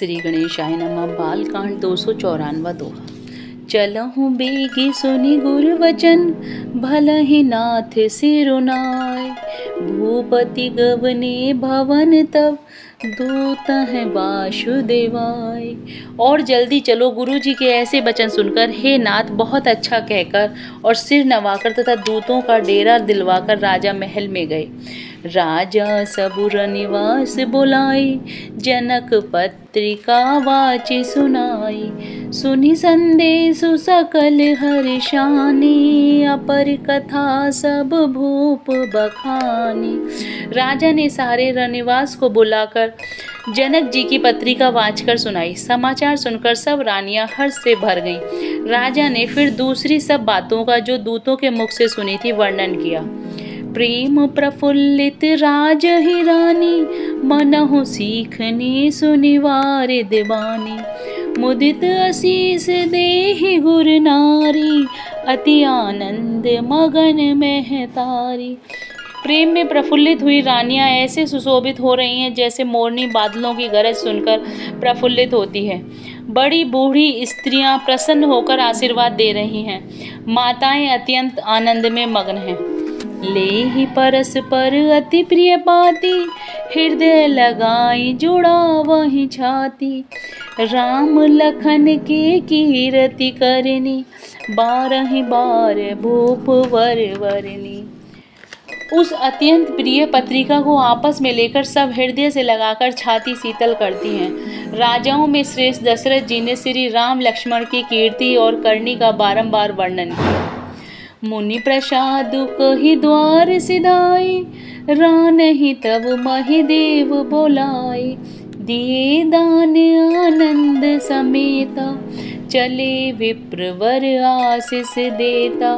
श्री गणेशाय नमः। बालकांड 294 दोहा। चलहु बेगी सुनि गुरु वचन, भलहि नाथ सिरुनाय। भूपति गवने भवन तब, दूत है वासुदेवाय। और जल्दी चलो, गुरु जी के ऐसे वचन सुनकर हे नाथ बहुत अच्छा कहकर और सिर नवाकर तथा दूतों का डेरा दिलवाकर राजा महल में गए। राजा सबुर निवास बुलाई, जनक पत्रिका वाचि सुनाई। सुनि संदेश सकल हर्षानी, अपर कथा सब भूप बखानी। राजा ने सारे रनिवास को बुलाकर जनक जी की पत्रिका वाचकर सुनाई। समाचार सुनकर सब रानियां हर्ष से भर गईं। राजा ने फिर दूसरी सब बातों का जो दूतों के मुख से सुनी थी वर्णन किया। प्रेम प्रफुल्लित राज ही रानी, मनहु सीखनी सुनिवार दिवानी। मुदित असीस देहि गुर नारी, अति आनंद मगन महतारी। प्रेम में प्रफुल्लित हुई रानियां ऐसे सुशोभित हो रही हैं जैसे मोरनी बादलों की गरज सुनकर प्रफुल्लित होती है। बड़ी बूढ़ी स्त्रियां प्रसन्न होकर आशीर्वाद दे रही हैं। माताएं अत्यंत आनंद में मग्न हैं। ले ही परस्पर अति प्रिय पाती, हृदय लगाई जुड़ा वही छाती। राम लखन के कीरति करनी, बारहि बार भूप वर वरनी। उस अत्यंत प्रिय पत्रिका को आपस में लेकर सब हृदय से लगाकर छाती शीतल करती हैं। राजाओं में श्रेष्ठ दशरथ जी ने श्री राम लक्ष्मण की कीर्ति और करनी का बारंबार वर्णन किया। मुनि प्रसाद कहि द्वार सिधाई, रानहि तब महिदेव बोलाई। दिए दान आनंद समेता, चले विप्रवर आशीष देता।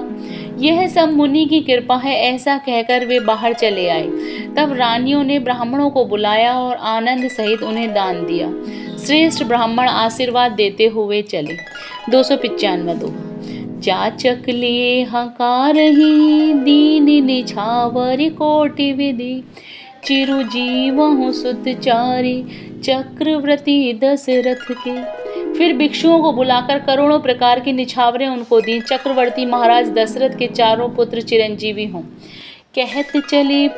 यह सब मुनि की कृपा है, ऐसा कहकर वे बाहर चले आए। तब रानियों ने ब्राह्मणों को बुलाया और आनंद सहित उन्हें दान दिया। श्रेष्ठ ब्राह्मण आशीर्वाद देते हुए चले। 295 दोहा। जाचक लिए हकार ही, दीन निछावर कोटि विधि। चिरुजीवहु सुतचारी, चक्रवर्ती दशरथ के। फिर भिक्षुओं को बुलाकर करोड़ों प्रकार की निछावरें उनको दी। चक्रवर्ती महाराज दशरथ के चारों पुत्र चिरंजीवी हों। कहत चले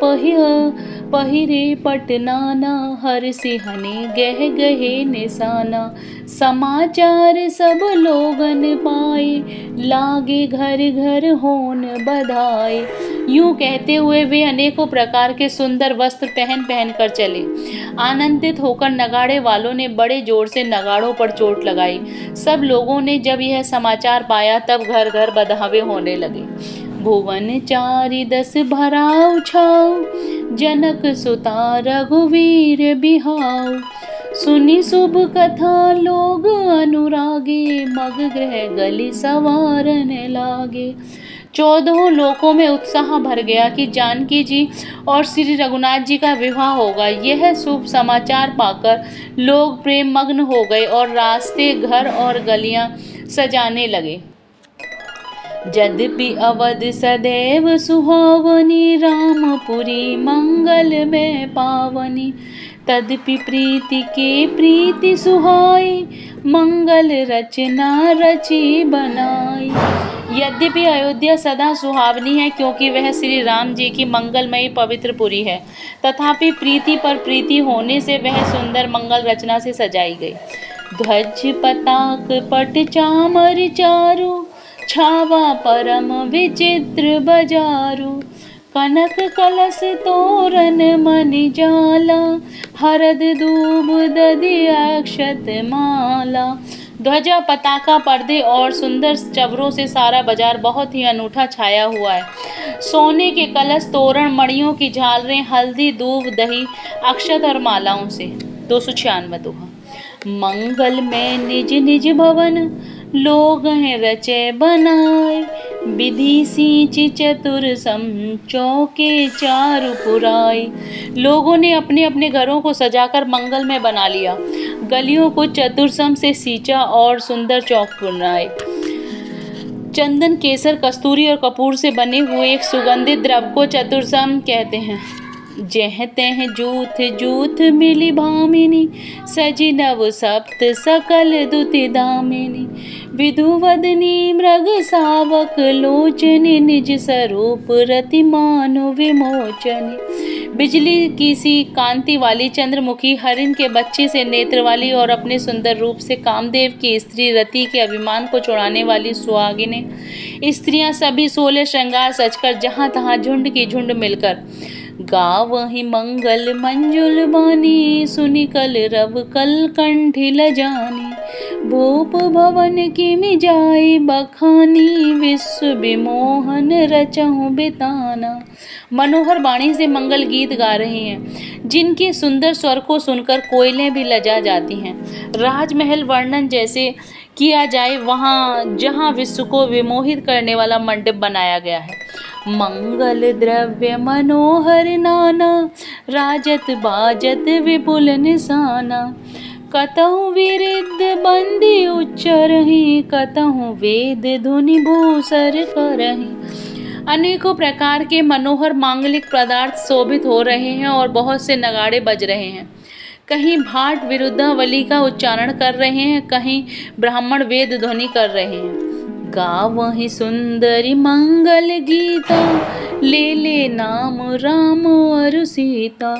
पहिरे पटनाना, हर सिंहने गह गहे निशाना। समाचार सब लोगन पाए, लागे घर घर होन बधाई। यूं कहते हुए वे अनेकों प्रकार के सुंदर वस्त्र पहन पहन कर चले। आनंदित होकर नगाड़े वालों ने बड़े जोर से नगाड़ों पर चोट लगाई। सब लोगों ने जब यह समाचार पाया तब घर घर बधावे होने लगे। भुवन चारि दस भराऊ छाऊ, जनक सुता रघुवीर बिहाऊ। सुनी शुभ कथा लोग अनुरागे, मग गृह गली सवारन लागे। 14 लोकों में उत्साह भर गया कि जानकी जी और श्री रघुनाथ जी का विवाह होगा। यह शुभ समाचार पाकर लोग प्रेम मग्न हो गए और रास्ते, घर और गलियां सजाने लगे। यद्यपि अवध सदैव सुहावनी, रामपुरी मंगल में पावनी। तदपि प्रीति के प्रीति सुहाई, मंगल रचना रची बनाई। यद्यपि अयोध्या सदा सुहावनी है क्योंकि वह श्री राम जी की मंगलमयी पवित्र पुरी है, तथापि प्रीति पर प्रीति होने से वह सुंदर मंगल रचना से सजाई गई। ध्वज पताक पट चामर चारु, छावा परम विचित्र बजारू। कनक कलश तोरण मणि जाला, हरद दूब दधि अक्षत माला। ध्वजा, पताका, पर्दे और सुंदर चवरों से सारा बाजार बहुत ही अनूठा छाया हुआ है। सोने के कलश, तोरण, मणियों की झालरें, हल्दी, दूब, दही, अक्षत और मालाओं से। 296 दोहा। मंगल में निज निज भवन, लोग हैं रचे बनाए। विधि सींचि चतुर सम, चौके चारु पुराई। लोगों ने अपने अपने घरों को सजाकर मंगल में बना लिया। गलियों को चतुरसम से सींचा और सुंदर चौक बनाए। चंदन, केसर, कस्तूरी और कपूर से बने हुए एक सुगंधित द्रव्य को चतुरसम कहते हैं। जेह तेह जूथ जूथ मिली भामिनी, सजी नव सप्त सकल दुति दामिनी। विधुवदनी मृग सावक लोचनी, निज स्वरूप रति मानु विमोचनी। बिजली की सी कांति वाली चंद्रमुखी, हरिण के बच्चे से नेत्र वाली और अपने सुंदर रूप से कामदेव की स्त्री रति के अभिमान को छुड़ाने वाली सुहागिनें स्त्रियां सभी 16 श्रृंगार सजकर जहां तहां झुंड की झुंड मिलकर गावहि मंगल मंजुल बानी, सुनि कल रव कल कंठी लजानी। भूप भवन किमि जाई बखानी, विश्व विमोहन रचहु बिताना। मनोहर वाणी से मंगल गीत गा रहे हैं, जिनके सुंदर स्वर को सुनकर कोयलें भी लजा जाती हैं। राजमहल वर्णन जैसे किया जाए वहाँ जहाँ विश्व को विमोहित करने वाला मंडप बनाया गया है। मंगल द्रव्य मनोहर नाना, राजत बाजत विपुल निशाना। कतहु विरुद्ध बंदी उच्चरहि, कतहु वेद धुनि भूसर करहि। अनेकों प्रकार के मनोहर मांगलिक पदार्थ शोभित हो रहे हैं और बहुत से नगाड़े बज रहे हैं। कहीं भाट विरुद्धावली का उच्चारण कर रहे हैं, कहीं ब्राह्मण वेद ध्वनि कर रहे हैं। गावहि सुंदरी मंगल गीता, ले ले नाम राम और सीता।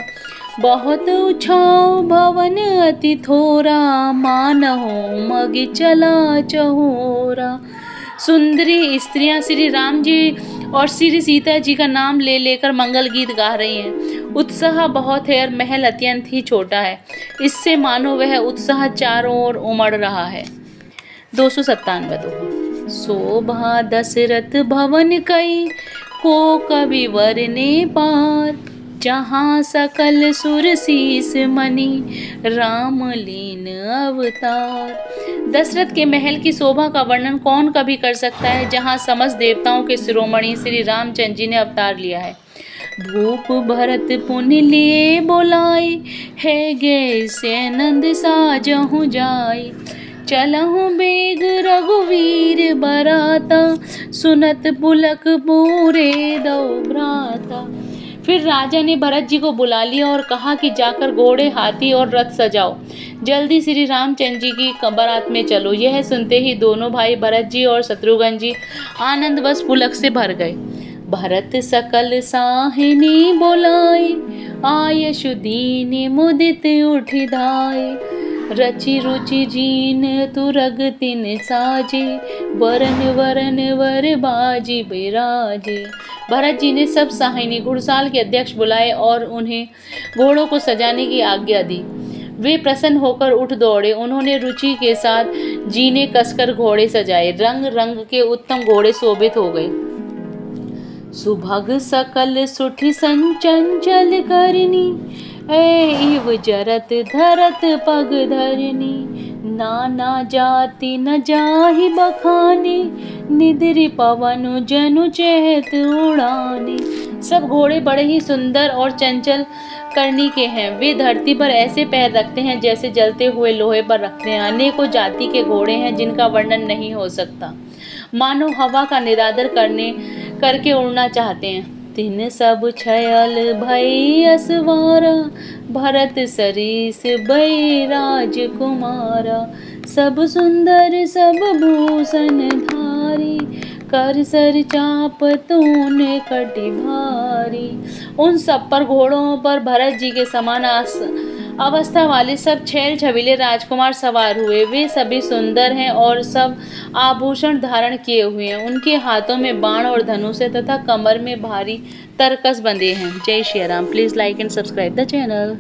बहुत उछाओ भवन अति थोरा, मानहु मगि चला चहोरा। सुंदरी स्त्रियां श्री राम जी और श्री सीता जी का नाम ले लेकर मंगल गीत गा रही हैं। उत्साह बहुत है और महल अत्यंत ही छोटा है, इससे मानो वह उत्साह चारों ओर उमड़ रहा है। 297 दोहा। शोभा दशरथ भवन कई, को कवि वर्णे पार। जहाँ सकल सुर शीस मणि, राम लीन अवतार। दशरथ के महल की शोभा का वर्णन कौन कभी कर सकता है, जहाँ समस्त देवताओं के शिरोमणि श्री रामचंद्र जी ने अवतार लिया है। भूप भरत पुनि लिए बोलाई, है गे से नंद साजहु जाई। चलहु बेग रघुवीर बराता, सुनत पुलक पूरे दो भ्राता। फिर राजा ने भरत जी को बुला लिया और कहा कि जाकर घोड़े, हाथी और रथ सजाओ, जल्दी श्री रामचंद्र जी की बारात में चलो। यह सुनते ही दोनों भाई भरत जी और शत्रुघ्न जी आनंदवश पुलक से भर गए। भरत सकल साहिनी बोलाई, आयशु दीन मुदित उठि धाय। रचि रुचि जीन तुरग तिन साजे, वरन वरन वर बाजी बिराजे। भरत जी ने सब साहिनी घुड़साल के अध्यक्ष बुलाए और उन्हें घोड़ों को सजाने की आज्ञा दी। वे प्रसन्न होकर उठ दौड़े। उन्होंने रुचि के साथ जीने कसकर घोड़े सजाए। रंग रंग के उत्तम घोड़े शोभित हो गए। सुभग सकल सुठि संचंचल करनी, इव जरत धरत पग धरनी। नाना जाति न जाहि बखानी, निद्रि पवनु जनु चहत उड़ानी। सब घोड़े बड़े ही सुंदर और चंचल करनी के हैं। वे धरती पर ऐसे पैर रखते हैं जैसे जलते हुए लोहे पर रखते हैं। अनेकों जाति के घोड़े हैं जिनका वर्णन नहीं हो सकता, मानो हवा का निरादर करके उड़ना चाहते हैं। तिन सब छयल भई असवारा, भरत सरीस भई राजकुमारा। सब सुंदर सब भूषण धारी, कर सर चाप तूने कटि भारी। उन सब पर घोड़ों पर भरत जी के समान अवस्था वाले सब छैल छबीले राजकुमार सवार हुए। वे सभी सुंदर हैं और सब आभूषण धारण किए हुए हैं। उनके हाथों में बाण और धनुष है तथा कमर में भारी तरकस बंधे हैं। जय Shri Ram. Please like and subscribe the channel.